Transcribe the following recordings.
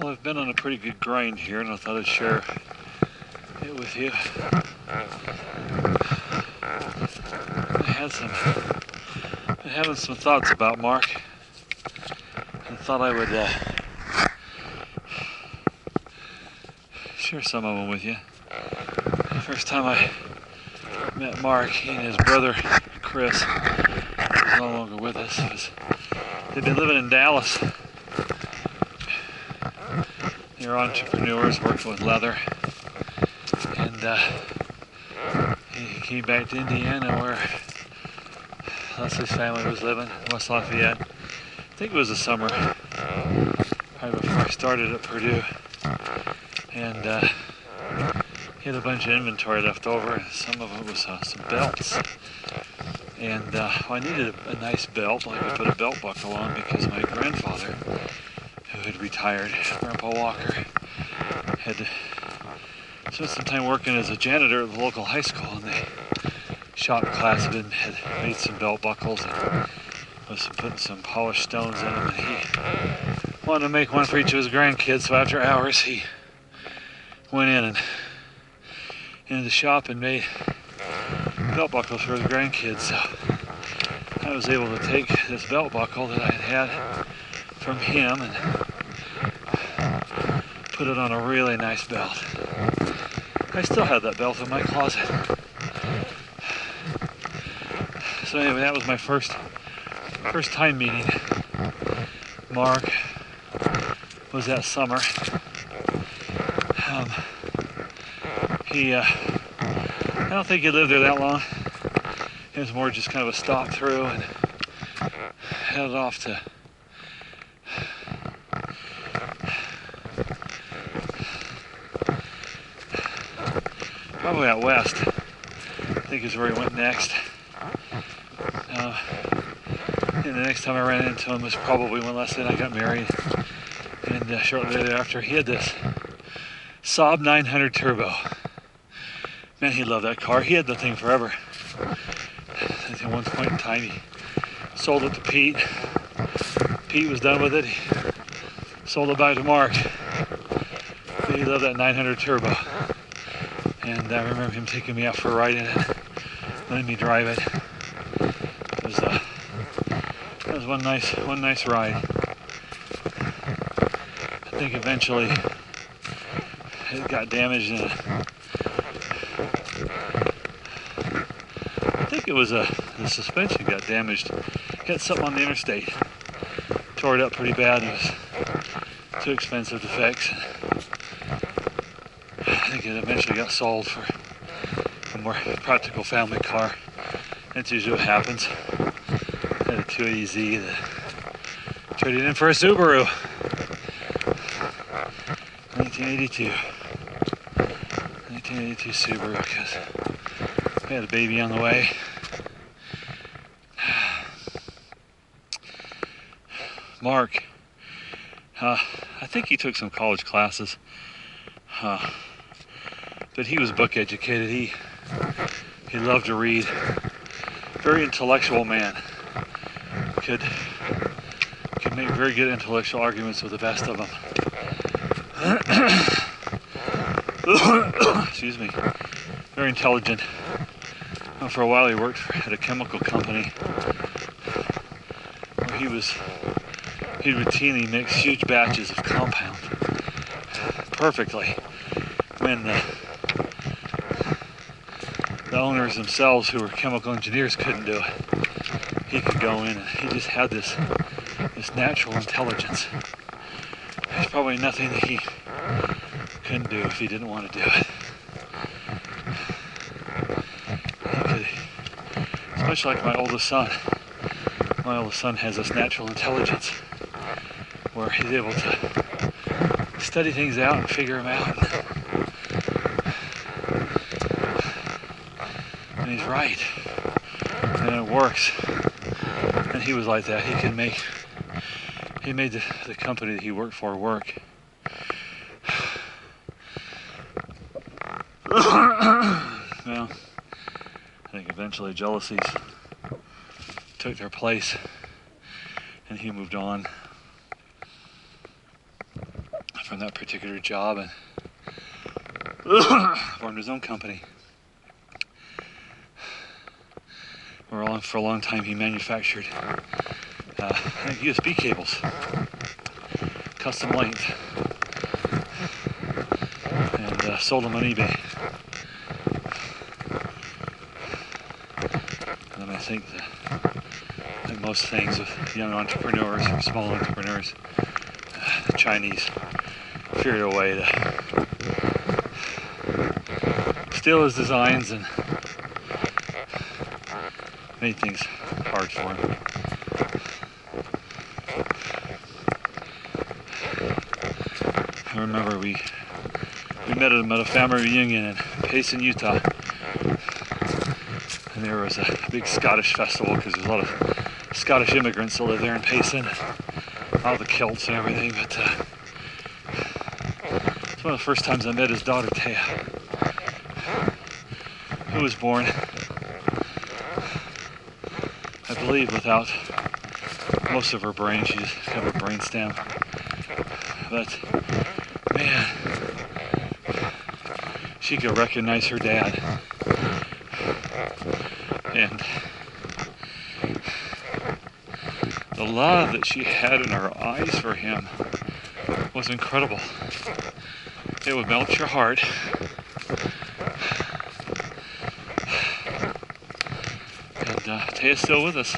Well, I've been on a pretty good grind here, and I thought I'd share it with you. Been having some thoughts about Mark, and thought I would share some of them with you. The first time I met Mark, he and his brother Chris, who's no longer with us, they'd been living in Dallas. They were entrepreneurs working with leather, and he came back to Indiana where Leslie's family was living, West Lafayette. I think it was the summer, right before I started at Purdue, and he had a bunch of inventory left over, and some of it was some belts. And I needed a nice belt I could put a belt buckle on because my grandfather, who had retired, Grandpa Walker, had spent some time working as a janitor at the local high school, and the shop class had made some belt buckles and was putting some polished stones in them, and he wanted to make one for each of his grandkids. So after hours, he went into the shop and made belt buckles for his grandkids. So I was able to take this belt buckle that I had from him and put it on a really nice belt. I still have that belt in my closet. So anyway, that was my first time meeting Mark. Was that summer. I don't think he lived there that long. It was more just kind of a stop through, and headed off to probably out west. I think is where he went next. And the next time I ran into him was probably when Leslie and I got married. And shortly thereafter, he had this Saab 900 Turbo. Man, he loved that car. He had the thing forever. I think at one point in time, he sold it to Pete. Pete was done with it. He sold it back to Mark. But he loved that 900 Turbo. And I remember him taking me out for a ride in it, letting me drive it. It was one nice ride. I think eventually it got damaged, and I think it was the suspension got damaged. Hit something on the interstate, tore it up pretty bad. It was too expensive to fix. I think it eventually got sold for a more practical family car. That's usually what happens. I had a 280Z that traded in for a Subaru. 1982 Subaru, because I had a baby on the way. Mark, I think he took some college classes. But he was book educated. He loved to read. Very intellectual man. Could make very good intellectual arguments with the best of them. Excuse me. Very intelligent. For a while he worked at a chemical company where he'd routinely mix huge batches of compound perfectly when the owners themselves, who were chemical engineers, couldn't do it. He could go in, and he just had this natural intelligence. There's probably nothing that he couldn't do if he didn't want to do it. It's much like my oldest son. My oldest son has this natural intelligence where he's able to study things out and figure them out. And he's right. And it works. And he was like that. He made the company that he worked for work. Well, I think eventually jealousies took their place and he moved on from that particular job and formed his own company. For a long time he manufactured USB cables, custom length, and sold them on eBay. And I think that most things with young entrepreneurs or small entrepreneurs, the Chinese figured a way to steal his designs and made things hard for him. I remember we met him at a family reunion in Payson, Utah. And there was a big Scottish festival because there's a lot of Scottish immigrants that live there in Payson. All the kilts and everything, but it's one of the first times I met his daughter, Taya, who was born, I believe, without most of her brain. She just had her brain stem. But, man, she could recognize her dad. And the love that she had in her eyes for him was incredible. It would melt your heart. And Taya's still with us.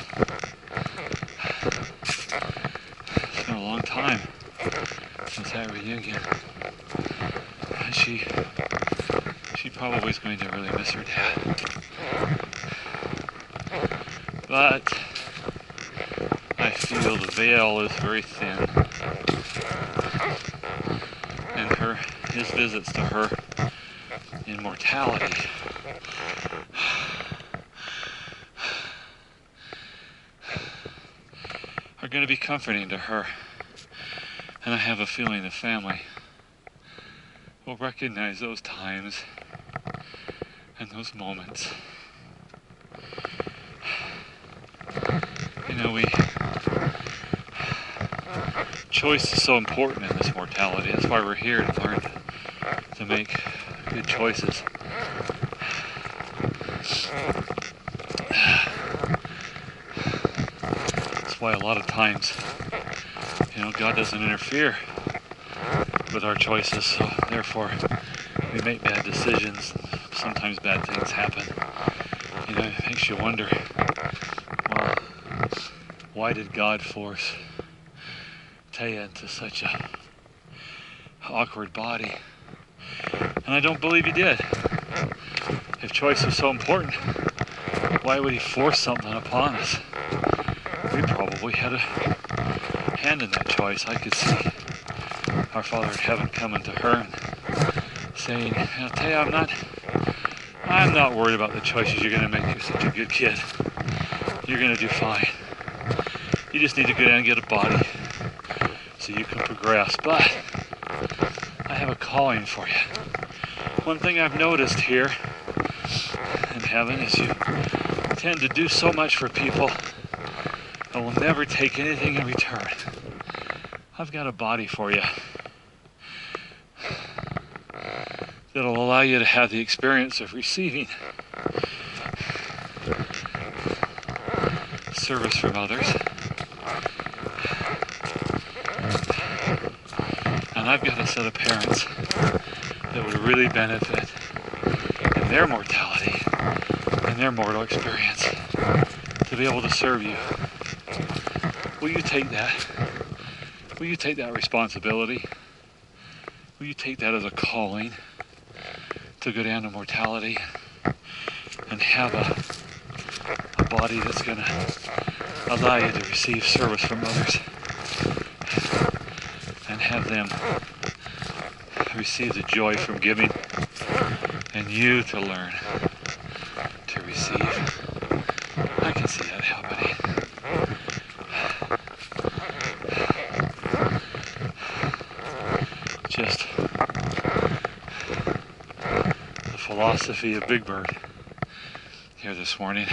It's been a long time since that reunion. And she probably is going to really miss her dad. But I feel the veil is very thin, and his visits to her in mortality are going to be comforting to her. And I have a feeling the family will recognize those times and those moments. You know, choice is so important in this mortality. That's why we're here, to learn to make good choices. That's why a lot of times, God doesn't interfere with our choices, so therefore we make bad decisions. Sometimes bad things happen. It makes you wonder, well, why did God force Taya into such a awkward body? And I don't believe he did. If choice was so important, why would he force something upon us? We probably had a hand in that choice. I could see our Father in heaven coming to her and saying, Taya, I'm not worried about the choices you're going to make. You're such a good kid. You're going to do fine. You just need to go down and get a body so you can progress. But I have a calling for you. One thing I've noticed here in heaven is you tend to do so much for people and will never take anything in return. I've got a body for you that'll allow you to have the experience of receiving service from others. And I've got a set of parents that would really benefit in their mortality and their mortal experience to be able to serve you. Will you take that? Will you take that responsibility? Will you take that as a calling to go down to mortality and have a body that's going to allow you to receive service from others and have them receive the joy from giving and you to learn to receive? I can see that happening. Just the philosophy of Big Bird here this morning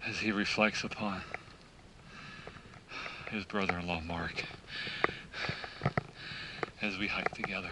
as he reflects upon his brother-in-law Mark as we hike together.